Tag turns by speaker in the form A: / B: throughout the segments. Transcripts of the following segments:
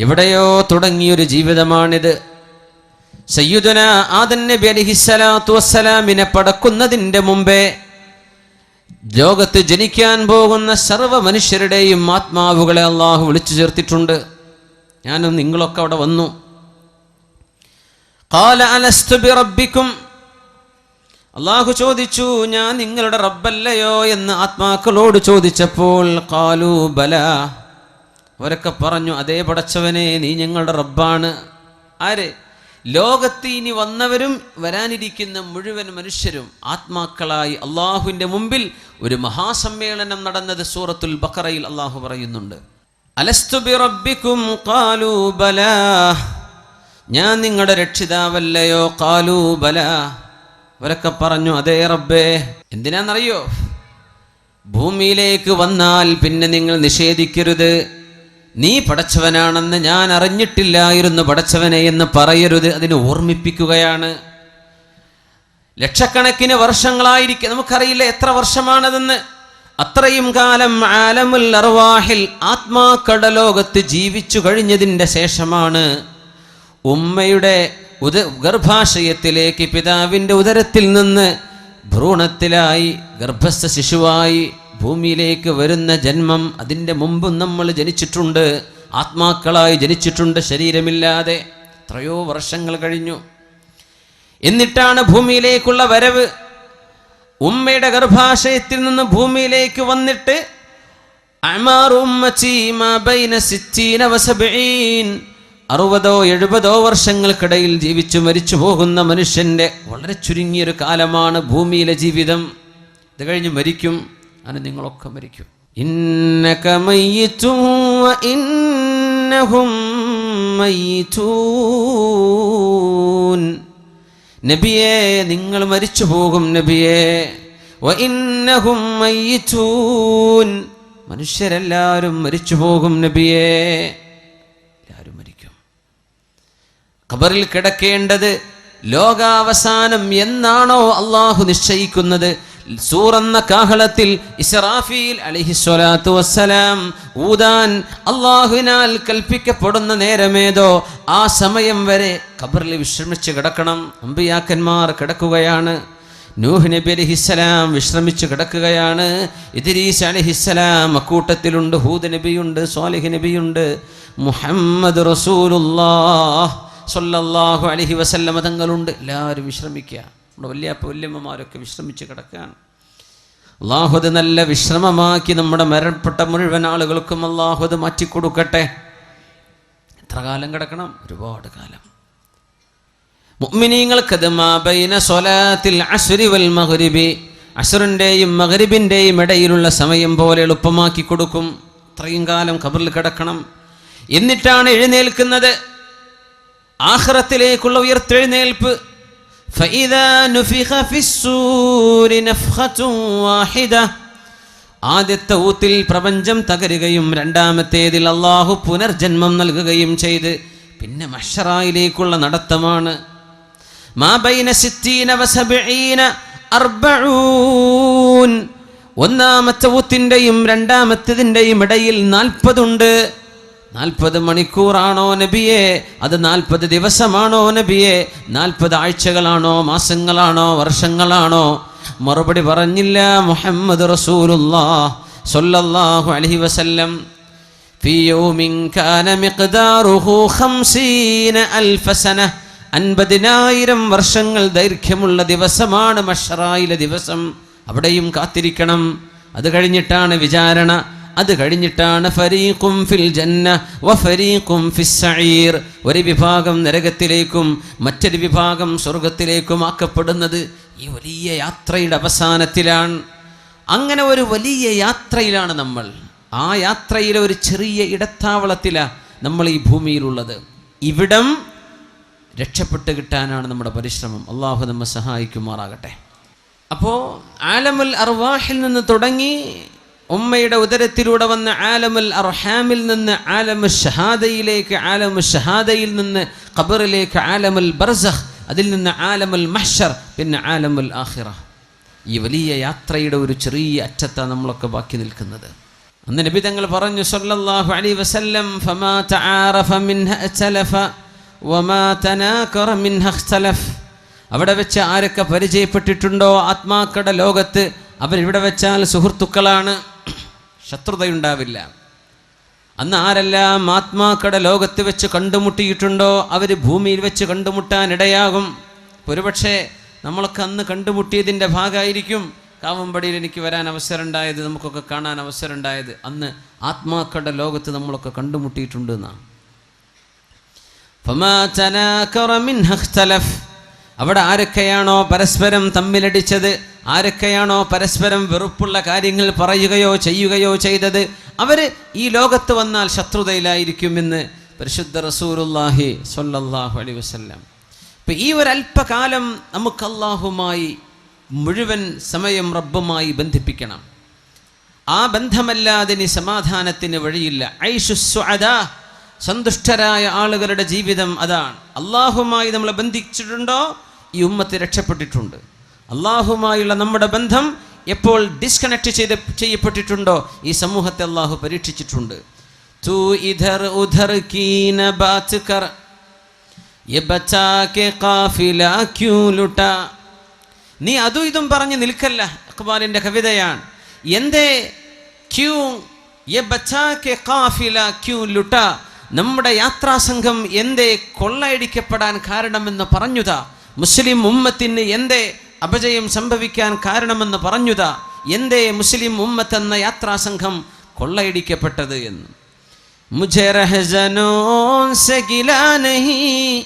A: എവിടെയോ തുടങ്ങിയൊരു ജീവിതമാണിത്. സയ്യിദുനാ ആദം നബി അലൈഹിസ്സലാത്തു വസ്സലാമിനെ പടക്കുന്നതിൻ്റെ മുമ്പേ ലോകത്ത് ജനിക്കാൻ പോകുന്ന സർവ്വ മനുഷ്യരുടെയും ആത്മാവുകളെ അള്ളാഹു വിളിച്ചു ചേർത്തിട്ടുണ്ട്. ഞാനും നിങ്ങളൊക്കെ അവിടെ വന്നു. ഖാല അലസ്തു ബിറബ്ബിക്കും, അള്ളാഹു ചോദിച്ചു, ഞാൻ നിങ്ങളുടെ റബ്ബല്ലയോ എന്ന് ആത്മാക്കളോട് ചോദിച്ചപ്പോൾ ഖാലൂ ബലാ, അവരൊക്കെ പറഞ്ഞു, അതേ പടച്ചവനെ, നീ ഞങ്ങളുടെ റബ്ബാണ്. ആര്? ലോകത്ത് ഇനി വന്നവരും വരാനിരിക്കുന്ന മുഴുവൻ മനുഷ്യരും ആത്മാക്കളായി അള്ളാഹുവിൻ്റെ മുമ്പിൽ ഒരു മഹാസമ്മേളനം നടന്നത് സൂറത്തുൽ ബഖറയിൽ അള്ളാഹു പറയുന്നുണ്ട്. അലസ്തു ബിറബ്ബിക്കും ഖാലൂ ബലാ, ഞാൻ നിങ്ങളുടെ രക്ഷിതാവല്ലയോ? ഖാലൂ ബലാ, അവരൊക്കെ പറഞ്ഞു, അതേ റബ്ബേ. എന്തിനാണെന്നറിയോ? ഭൂമിയിലേക്ക് വന്നാൽ പിന്നെ നിങ്ങൾ നിഷേധിക്കരുത്, നീ പടച്ചവനാണെന്ന് ഞാൻ അറിഞ്ഞിട്ടില്ലായിരുന്നു പടച്ചവനെ എന്ന് പറയരുത്. അതിനെ ഓർമ്മിപ്പിക്കുകയാണ്. ലക്ഷക്കണക്കിന് വർഷങ്ങളായിരിക്കും, നമുക്കറിയില്ല എത്ര വർഷമാണതെന്ന്. അത്രയും കാലം ആലമുൽ അർവാഹിൽ ആത്മാക്കളുടെ ലോകത്ത് ജീവിച്ചു കഴിഞ്ഞതിൻ്റെ ശേഷമാണ് ഉമ്മയുടെ ഗർഭാശയത്തിലേക്ക് പിതാവിൻ്റെ ഉദരത്തിൽ നിന്ന് ഭ്രൂണത്തിലായി ഗർഭസ്ഥ ശിശുവായി ഭൂമിയിലേക്ക് വരുന്ന ജന്മം. അതിൻ്റെ മുമ്പും നമ്മൾ ജനിച്ചിട്ടുണ്ട്, ആത്മാക്കളായി ജനിച്ചിട്ടുണ്ട്, ശരീരമില്ലാതെ. എത്രയോ വർഷങ്ങൾ കഴിഞ്ഞു. എന്നിട്ടാണ് ഭൂമിയിലേക്കുള്ള വരവ്. ഉമ്മയുടെ ഗർഭാശയത്തിൽ നിന്ന് ഭൂമിയിലേക്ക് വന്നിട്ട് 60-70 വർഷങ്ങൾക്കിടയിൽ ജീവിച്ചു മരിച്ചു പോകുന്ന മനുഷ്യൻ്റെ വളരെ ചുരുങ്ങിയൊരു കാലമാണ് ഭൂമിയിലെ ജീവിതം. ഇത് കഴിഞ്ഞ് മരിക്കും. അങ്ങനെ നിങ്ങളൊക്കെ മരിക്കും. ഇന്നക മയ്യിതുൻ വ ഇന്നഹും മയ്യിതൂൻ, നബിയേ നിങ്ങൾ മരിച്ചു പോകും നബിയേ. വ ഇന്നഹും മയ്യിതൂൻ, മനുഷ്യരെല്ലാവരും മരിച്ചു പോകും നബിയേ. എല്ലാവരും മരിക്കും. ഖബറിൽ കിടക്കേണ്ടത് ലോകാവസാനം എന്നാണോ അള്ളാഹു നിശ്ചയിക്കുന്നത്, സൂറന്ന കാഹളത്തിൽ ഇസ്രാഫീൽ അലൈഹിസ്സലാത്തു വസ്സലാം ഊതാൻ അള്ളാഹുവിനാൽ കൽപ്പിക്കപ്പെടുന്ന നേരമേതോ ആ സമയം വരെ ഖബറിൽ വിശ്രമിച്ച് കിടക്കണം. അമ്പിയാക്കന്മാർ കിടക്കുകയാണ്. നൂഹ് നബി അലൈഹിസ്സലാം വിശ്രമിച്ച് കിടക്കുകയാണ്. ഇദ്രീസ് അലൈഹിസ്സലാം അക്കൂട്ടത്തിലുണ്ട്. ഹൂദ് നബിയുണ്ട്, സ്വാലിഹ് നബിയുണ്ട്, മുഹമ്മദ് റസൂലുള്ളാഹ് സ്വല്ലല്ലാഹു അലൈഹി വസല്ലമ തങ്ങളുണ്ട്. എല്ലാവരും വിശ്രമിക്കുക. നമ്മുടെ വല്യമ്മമാരൊക്കെ വിശ്രമിച്ച് കിടക്കുകയാണ്. അള്ളാഹു അത് നല്ല വിശ്രമമാക്കി നമ്മുടെ മരണപ്പെട്ട മുഴുവൻ ആളുകൾക്കും അള്ളാഹു അത് മാറ്റിക്കൊടുക്കട്ടെ. എത്ര കാലം കിടക്കണം? ഒരുപാട് കാലം. മുഅ്മിനീങ്ങൾക്കത് മാബൈന സ്വലാത്തിൽ അസ്രി വൽ മഗ്രിബി, അസ്റിൻ്റെയും മഗ്രിബിൻ്റെയും ഇടയിലുള്ള സമയം പോലെ എളുപ്പമാക്കി കൊടുക്കും. അത്രയും കാലം ഖബറിൽ കിടക്കണം. എന്നിട്ടാണ് എഴുന്നേൽക്കുന്നത്. ആഖിറത്തിലേക്കുള്ള ഉയർത്തെഴുന്നേൽപ്പ്. فإذا نفخ في الصور نفخة واحدة, ആദ്യത്തെ ഊത്തിൽ പ്രപഞ്ചം തകരുകയും രണ്ടാമത്തേതിൽ അള്ളാഹു പുനർജന്മം നൽകുകയും ചെയ്ത് പിന്നെ മഹ്ശറായിലേക്കുള്ള നടത്തമാണ്. മാ ബൈന 60 വ 70 40, ഒന്നാമത്തെ ഊത്തിൻ്റെയും രണ്ടാമത്തേതിൻ്റെയും ഇടയിൽ 40 ഉണ്ട്. 40 മണിക്കൂറാണോ നബിയെ? അത് 40 ദിവസമാണോ നബിയെ? 40 ആഴ്ചകളാണോ, മാസങ്ങളാണോ, വർഷങ്ങളാണോ? മറുപടി പറഞ്ഞില്ല മുഹമ്മദ് റസൂലുള്ളാഹ് സ്വല്ലല്ലാഹു അലൈഹി വസല്ലം. ഫീ യൗമിൻ കാന മിഖ്ദാറുഹു 50,000 സന, 50,000 വർഷങ്ങൾ ദൈർഘ്യമുള്ള ദിവസമാണ് മഹ്ശറായിലെ ദിവസം. അവിടെയും കാത്തിരിക്കണം. അത് കഴിഞ്ഞിട്ടാണ് വിചാരണ. അത് കഴിഞ്ഞിട്ടാണ് ഫരീഖും ഫിൽ ജന്ന വ ഫരീഖും ഫിസ് സഈർ, ഒരു വിഭാഗം നരകത്തിലേക്കും മറ്റൊരു വിഭാഗം സ്വർഗത്തിലേക്കും ആക്കപ്പെടുന്നത്. ഈ വലിയ യാത്രയുടെ അവസാനത്തിലാണ്. അങ്ങനെ ഒരു വലിയ യാത്രയിലാണ് നമ്മൾ. ആ യാത്രയിലെ ഒരു ചെറിയ ഇടത്താവളത്തിലാണ് നമ്മൾ ഈ ഭൂമിയിലുള്ളത്. ഇവിടം രക്ഷപ്പെട്ട് കിട്ടാനാണ് നമ്മുടെ പരിശ്രമം. അള്ളാഹു നമ്മെ സഹായിക്കുമാറാകട്ടെ. അപ്പോൾ ആലമുൽ അർവാഹിൽ നിന്ന് തുടങ്ങി ഉമ്മയുടെ ഉദരത്തിലൂടെ വന്ന ആലമുൽ അർഹാമിൽ നിന്ന് ആലമുൽ ഷഹാദയിലേക്ക്, ആലമുൽ ഷഹാദയിൽ നിന്ന് ഖബറിലേക്ക് ആലമുൽ ബർസഖ്, അതിൽ നിന്ന് ആലമുൽ മഹ്ശർ, പിന്നെ ആലമുൽ ആഖിറ. ഈ വലിയ യാത്രയുടെ ഒരു ചെറിയ അറ്റത്താണ് നമ്മളൊക്കെ ബാക്കി നിൽക്കുന്നത്. അന്ന് നബി തങ്ങൾ പറഞ്ഞു സല്ലല്ലാഹു അലൈഹി വസല്ലം, ഫമാ തആറഫ മിൻഹ അഖ്തലഫ വമാ തനാകറ മിൻഹ ഇഖ്തലഫ്. അവിടെ വെച്ച് ആരൊക്കെ പരിചയപ്പെട്ടിട്ടുണ്ടോ ആത്മാക്കളുടെ ലോകത്ത്, അവരിവിടെ വെച്ചാൽ സുഹൃത്തുക്കളാണ്, ശത്രുതയുണ്ടാവില്ല. അന്ന് ആരെല്ലാം ആത്മാക്കളുടെ ലോകത്ത് വെച്ച് കണ്ടുമുട്ടിയിട്ടുണ്ടോ അവർ ഭൂമിയിൽ വെച്ച് കണ്ടുമുട്ടാൻ ഇടയാകും. ഒരുപക്ഷെ നമ്മളൊക്കെ അന്ന് കണ്ടുമുട്ടിയതിൻ്റെ ഭാഗമായിരിക്കും കാവമ്പടിയിൽ എനിക്ക് വരാൻ അവസരം ഉണ്ടായത്, നമുക്കൊക്കെ കാണാൻ അവസരം ഉണ്ടായത്. അന്ന് ആത്മാക്കളുടെ ലോകത്ത് നമ്മളൊക്കെ കണ്ടുമുട്ടിയിട്ടുണ്ട് എന്നാണ്. ഫമാ തനാകറ മിൻഹ ഇഖ്തലഫ്. അവിടെ ആരൊക്കെയാണോ പരസ്പരം തമ്മിലടിച്ചത്, ആരൊക്കെയാണോ പരസ്പരം വെറുപ്പുള്ള കാര്യങ്ങൾ പറയുകയോ ചെയ്യുകയോ ചെയ്തത്, അവർ ഈ ലോകത്ത് വന്നാൽ ശത്രുതയിലായിരിക്കുമെന്ന് പരിശുദ്ധ റസൂലുള്ളാഹി സ്വല്ലല്ലാഹു അലൈഹി വസല്ലം. ഇപ്പം ഈ ഒരല്പകാലം നമുക്ക് അല്ലാഹുമായി മുഴുവൻ സമയം റബ്ബുമായി ബന്ധിപ്പിക്കണം. ആ ബന്ധമല്ലാതെ ഇനി സമാധാനത്തിന് വഴിയില്ല. ഐഷു സുഅദാ, സന്തുഷ്ടരായ ആളുകളുടെ ജീവിതം അതാണ്. അല്ലാഹുമായി നമ്മളെ ബന്ധിച്ചിട്ടുണ്ടോ ഈ ഉമ്മത്ത് രക്ഷപ്പെട്ടിട്ടുണ്ട്. അല്ലാഹുമായുള്ള നമ്മുടെ ബന്ധം എപ്പോൾ ഡിസ്കണക്ട് ചെയ്യപ്പെട്ടിട്ടുണ്ടോ ഈ സമൂഹത്തെ അല്ലാഹു പരീക്ഷിച്ചിട്ടുണ്ട്. തൂ ഇധർ ഉധർ കീ ന ബാത് കർ യെ ബച്ചാ കെ ഖാഫില ക്യൂ ലുട്ടാ. നീ അതും ഇതും പറഞ്ഞ് നിൽക്കല്ല. ഇഖ്ബാലിൻ്റെ കവിതയാണ്. എന്തേ ക്യൂ യെ ബച്ചാ കെ ഖാഫില ക്യൂ ലുട്ടാ. നമ്മുടെ യാത്രാസംഘം എന്തേ കൊള്ളയടിക്കപ്പെടാൻ കാരണമെന്ന് പറഞ്ഞുതാ. മുസ്ലിം ഉമ്മത്തിന് എന്തേ അപജയം സംഭവിക്കാൻ കാരണമെന്ന് പറഞ്ഞുതാ. എന്തേ മുസ്ലിം ഉമ്മത്ത് എന്ന യാത്രാസംഘം കൊള്ളയടിക്കപ്പെട്ടത് എന്ന്. മുझे रहज़नों से गिला नहीं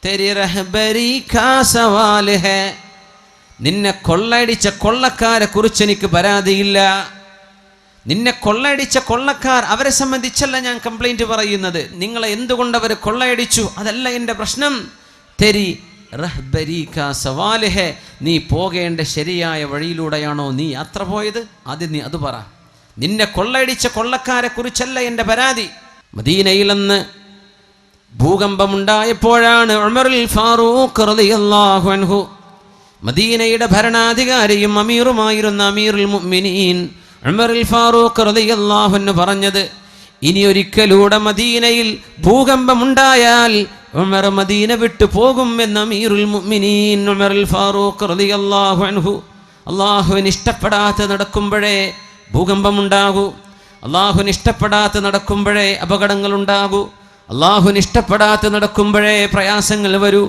A: तेरी रहबरी का सवाल है. നിന്നെ കൊള്ളയടിച്ച കൊള്ളക്കാരെ കുറിച്ച് എനിക്ക് പരാതിയില്ല. നിന്നെ കൊള്ളയടിച്ച കൊള്ളക്കാർ, അവരെ സംബന്ധിച്ചല്ല ഞാൻ കംപ്ലൈൻറ്റ് പറയുന്നത്. നിങ്ങളെ എന്തുകൊണ്ട് അവർ കൊള്ളയടിച്ചു അതല്ല എൻ്റെ പ്രശ്നം. തെരി റഹ്ബരി കാ സവാല് ഹെ. നീ പോകേണ്ട ശരിയായ വഴിയിലൂടെയാണോ നീ യാത്ര പോയത്? ആദ്യം നീ അത് പറ. നിന്നെ കൊള്ളയടിച്ച കൊള്ളക്കാരെ കുറിച്ചല്ല എൻ്റെ പരാതി. മദീനയിൽ അന്ന് ഭൂകമ്പമുണ്ടായപ്പോഴാണ് ഉമറുൽ ഫാറൂഖ് റളിയല്ലാഹു അൻഹു, മദീനയുടെ ഭരണാധികാരിയും അമീറുമായിരുന്ന അമീറുൽ മുഅ്മിനീൻ ഉമറുൽ ഫാറൂഖ് റളിയല്ലാഹു അൻഹു പറഞ്ഞത്, ഇനി ഒരിക്കലൂടെ മദീനയിൽ ഭൂകമ്പമുണ്ടായാൽ ഉമർ മദീന വിട്ടു പോകും എന്ന അമീറുൽ മുഅ്മിനീൻ ഉമറുൽ ഫാറൂഖ് റളിയല്ലാഹു അൻഹു. അല്ലാഹുവിന് ഇഷ്ടപ്പെടാതെ നടക്കുമ്പോഴേ ഭൂകമ്പമുണ്ടാകൂ. അല്ലാഹുവിന് ഇഷ്ടപ്പെടാതെ നടക്കുമ്പോഴേ അപകടങ്ങളുണ്ടാകൂ. അല്ലാഹുവിന് ഇഷ്ടപ്പെടാതെ നടക്കുമ്പോഴേ പ്രയാസങ്ങൾ വരൂ.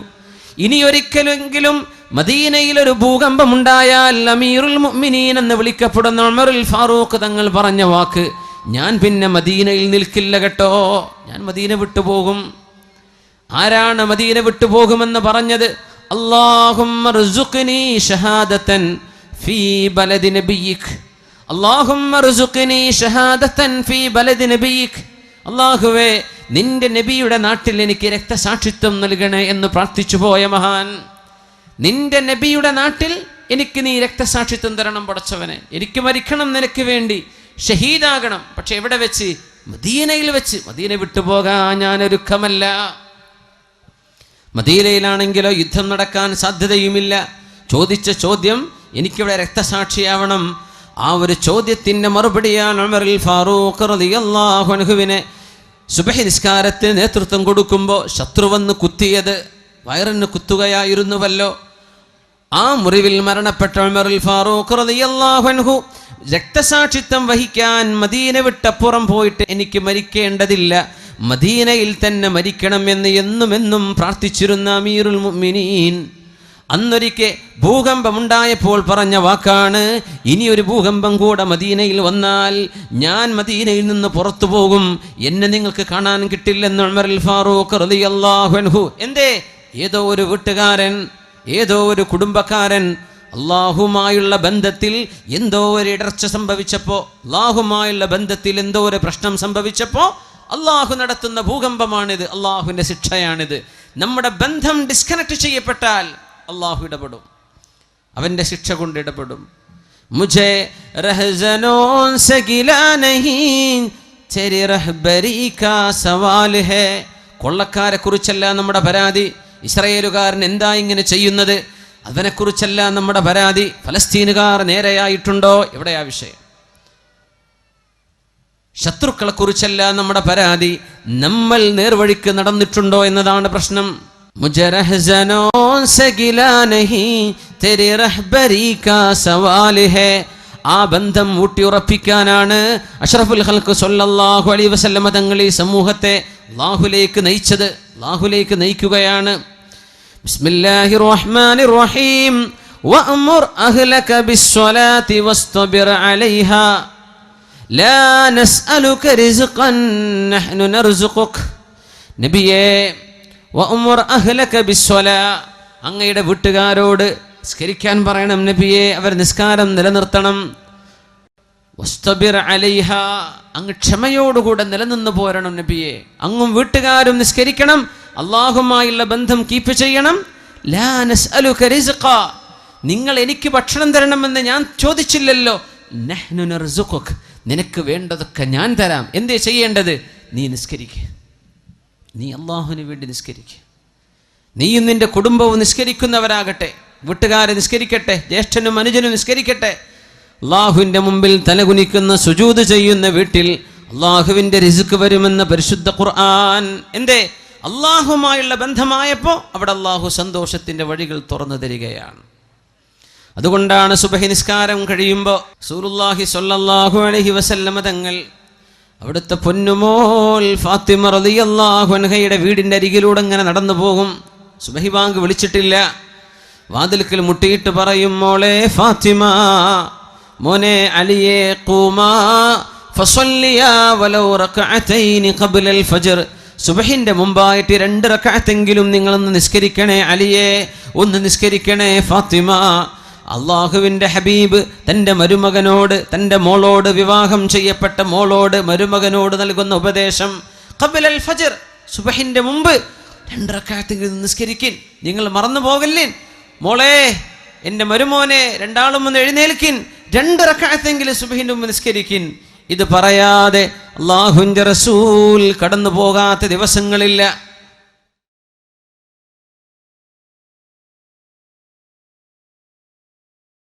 A: ഇനി ഒരിക്കലെങ്കിലും മദീനയിൽ ഒരു ഭൂകമ്പമുണ്ടായാൽ അമീറുൽ മുഅ്മിനീൻ എന്ന് വിളിക്കപ്പെടുന്ന ഉമറുൽ ഫാറൂഖ് തങ്ങൾ പറഞ്ഞ വാക്ക്, ഞാൻ പിന്നെ മദീനയിൽ നിൽക്കില്ല കേട്ടോ, ഞാൻ മദീന വിട്ടുപോകും. ആരാണ് മദീന വിട്ടുപോകുമെന്ന് പറഞ്ഞത്? അല്ലാഹുമ്മ ർസുഖ്നി ഷഹാദതൻ ഫീ ബലദി നബിയിക്. അല്ലാഹുമ്മ ർസുഖ്നി ഷഹാദതൻ ഫീ ബലദി നബിയിക്. അല്ലാഹുവേ, നിന്റെ നബിയുടെ നാട്ടിൽ എനിക്ക് രക്തസാക്ഷിത്വം നൽകണേ എന്ന് പ്രാർത്ഥിച്ചു പോയ മഹാൻ. നിന്റെ നബിയുടെ നാട്ടിൽ എനിക്ക് നീ രക്തസാക്ഷിത്വം തരണം പടച്ചവനെ. എനിക്ക് മരിക്കണം നിനക്ക് വേണ്ടി, ഷഹീദാകണം. പക്ഷെ എവിടെ വെച്ച്? മദീനയിൽ വെച്ച്. മദീന വിട്ടുപോകാൻ ഞാൻ ഒരുക്കമല്ല. മദീനയിലാണെങ്കിലോ യുദ്ധം നടക്കാൻ സാധ്യതയുമില്ല. ചോദിച്ച ചോദ്യം എനിക്കിവിടെ രക്തസാക്ഷിയാവണം. ആ ഒരു ചോദ്യത്തിൻ്റെ മറുപടിയാണ് ഉമറുൽ ഫാറൂഖ് റളിയല്ലാഹു അൻഹുവിനെ സുബഹി നിസ്കാരത്തിന് നേതൃത്വം കൊടുക്കുമ്പോൾ ശത്രു വന്ന് കുത്തിയത്. വയറിന് കുത്തുകയായിരുന്നുവല്ലോ. ആ മുറിവിൽ മരണപ്പെട്ട ഉമറുൽ ഫാറൂഖ് റളിയല്ലാഹു അൻഹു രക്തസാക്ഷിത്വം വഹിക്കാൻ മദീന വിട്ടപ്പുറം പോയിട്ട് എനിക്ക് മരിക്കേണ്ടതില്ല, മദീനയിൽ തന്നെ മരിക്കണം എന്ന് എന്നും പ്രാർത്ഥിച്ചിരുന്ന അമീറുൽ മുഅ്മിനീൻ അന്നൊരിക്കൽ ഭൂകമ്പമുണ്ടായപ്പോൾ പറഞ്ഞ വാക്കാണ്, ഇനിയൊരു ഭൂകമ്പം കൂടെ മദീനയിൽ വന്നാൽ ഞാൻ മദീനയിൽ നിന്ന് പുറത്തു പോകും, എന്നെ നിങ്ങൾക്ക് കാണാൻ കിട്ടില്ലെന്ന് ഉമറുൽ ഫാറൂഖ് റളിയല്ലാഹു അൻഹു. എന്തേ? ഏതോ ഒരു വീട്ടുകാരൻ, ഏതോ ഒരു കുടുംബക്കാരൻ അള്ളാഹുമായുള്ള ബന്ധത്തിൽ എന്തോ ഒരു ഇടർച്ച സംഭവിച്ചപ്പോൾ, അള്ളാഹുമായുള്ള ബന്ധത്തിൽ എന്തോ ഒരു പ്രശ്നം സംഭവിച്ചപ്പോൾ അള്ളാഹു നടത്തുന്ന ഭൂകമ്പമാണിത്, അള്ളാഹുവിൻ്റെ ശിക്ഷയാണിത്. നമ്മുടെ ബന്ധം ഡിസ്കണക്ട് ചെയ്യപ്പെട്ടാൽ അള്ളാഹു ഇടപെടും, അവൻ്റെ ശിക്ഷ കൊണ്ട് ഇടപെടും. മുझे रहज़नों से गिला नहीं तेरी रहबरी का सवाल है. കൊള്ളക്കാരെ കുറിച്ചല്ല നമ്മുടെ പരാതി. ഇസ്രായേലുകാരൻ എന്താ ഇങ്ങനെ ചെയ്യുന്നത്, അതിനെക്കുറിച്ചല്ല നമ്മുടെ പരാതി. ഫലസ്തീനുകാർ നേരെയായിട്ടുണ്ടോ, എവിടെയാ വിഷയം? ശത്രുക്കളെ കുറിച്ചല്ല നമ്മുടെ പരാതി, നമ്മൾ നേർവഴിക്ക് നടന്നിട്ടുണ്ടോ എന്നതാണ് പ്രശ്നം. ആ ബന്ധം ഊട്ടിയുറപ്പിക്കാനാണ് അഷ്റഫുൽ ഖൽഖ് സ്വല്ലല്ലാഹു അലൈഹി വസല്ലമ തങ്ങൾ ഈ സമൂഹത്തെ അല്ലാഹുവിലേക്ക് നയിച്ചത്, അല്ലാഹുവിലേക്ക് നയിക്കുകയാണ്. ബിസ്മില്ലാഹിർ റഹ്മാനിർ റഹീം വഅ്മുർ അഹ്ലക ബിസ്സലാത്തി വസ്തബിർ അലൈഹാ ലാ നസ്അലുക റിസ്ഖൻ നഹ്നു നർസുഖുക്. നബിയേ, വഅ്മുർ അഹ്ലക ബിസ്സലാ, അങ്ങയുടെ വീട്ടുകാരോട് നിസ്കരിക്കാൻ പറയണം നബിയെ, അവർ നിസ്കാരം നിലനിർത്തണം. വസ്തബിർ അലൈഹ, അങ്ങ് ക്ഷമയോടുകൂടെ നിലനിന്ന് പോരണം നബിയെ. അങ്ങും വീട്ടുകാരും നിസ്കരിക്കണം, അള്ളാഹുമായുള്ള ബന്ധം കീപ്പ് ചെയ്യണം. ലാ നസ്അലുക റിസ്ഖ, നിങ്ങൾ എനിക്ക് ഭക്ഷണം തരണമെന്ന് ഞാൻ ചോദിച്ചില്ലല്ലോ. നഹ്നു നർസുഖുക്, നിനക്ക് വേണ്ടതൊക്കെ ഞാൻ തരാം. എന്തേ ചെയ്യേണ്ടത്? നീ നിസ്കരിക്കുക, നീ അള്ളാഹുവിന് വേണ്ടി നിസ്കരിക്കുക. നീയും നിന്റെ കുടുംബവും നിസ്കരിക്കുന്നവരാകട്ടെ, വീട്ടുകാരെ നിസ്കരിക്കട്ടെ, ജ്യേഷ്ഠനും അനുജനും നിസ്കരിക്കട്ടെ. അള്ളാഹുവിൻ്റെ മുമ്പിൽ തലകുനിക്കുന്ന സുജൂദ് ചെയ്യുന്ന വീട്ടിൽ അള്ളാഹുവിൻ്റെ റിസ്ക് വരുമെന്ന പരിശുദ്ധ ഖുർആൻ. എന്തേ? അള്ളാഹുമായുള്ള ബന്ധമായപ്പോൾ അവിടെ അള്ളാഹു സന്തോഷത്തിൻ്റെ വഴികൾ തുറന്നു തരികയാണ്. അതുകൊണ്ടാണ് സുബഹി നിസ്കാരം കഴിയുമ്പോൾ റസൂലുള്ളാഹി സ്വല്ലല്ലാഹു അലൈഹി വസല്ലമ തങ്ങൾ അവിടുത്തെ പൊന്നുമോൾ ഫാത്തിമ റളിയല്ലാഹു അൻഹയുടെ വീടിൻ്റെ അരികിലൂടെ ഇങ്ങനെ നടന്നു പോകും. സുബഹി ബാങ്ക് വിളിച്ചിട്ടില്ല, വാതിൽക്കൽ മുട്ടിയിട്ട് പറയും, മോളെ ഫാത്തിമ, മോനെ അലിയെ, ഖൂമാ ഫസല്ലിയാ വലൗ റക്അതൈനി ഖബ്ലൽ ഫജ്ർ, സുബഹിന്റെ മുമ്പായിട്ട് 2 റക്അത്തെങ്കിലും നിങ്ങളൊന്ന് നിസ്കരിക്കണേ അലിയെ, ഒന്ന് നിസ്കരിക്കണേ ഫാത്തിമ. അള്ളാഹുവിൻ്റെ ഹബീബ് തൻ്റെ മരുമകനോട്, തൻ്റെ മോളോട്, വിവാഹം ചെയ്യപ്പെട്ട മോളോട്, മരുമകനോട് നൽകുന്ന ഉപദേശം, ഖബ്ലൽ ഫജ്ർ, സുബഹിന്റെ മുമ്പ് 2 റക്അത്തെങ്കിലും നിസ്കരിക്കിൻ, നിങ്ങൾ മറന്നു പോകല്ലേ. മോളെ, എൻ്റെ മരുമോനെ, രണ്ടാളും ഒന്ന് എഴുന്നേൽക്കിൻ, 2 റക്അത്തെങ്കിലും സുബഹിന്റെ മുമ്പ് നിസ്കരിക്കിൻ. ഇത് പറയാതെ അല്ലാഹുവിൻ്റെ റസൂൽ കടന്നു പോകാത്ത ദിവസങ്ങളില്ല.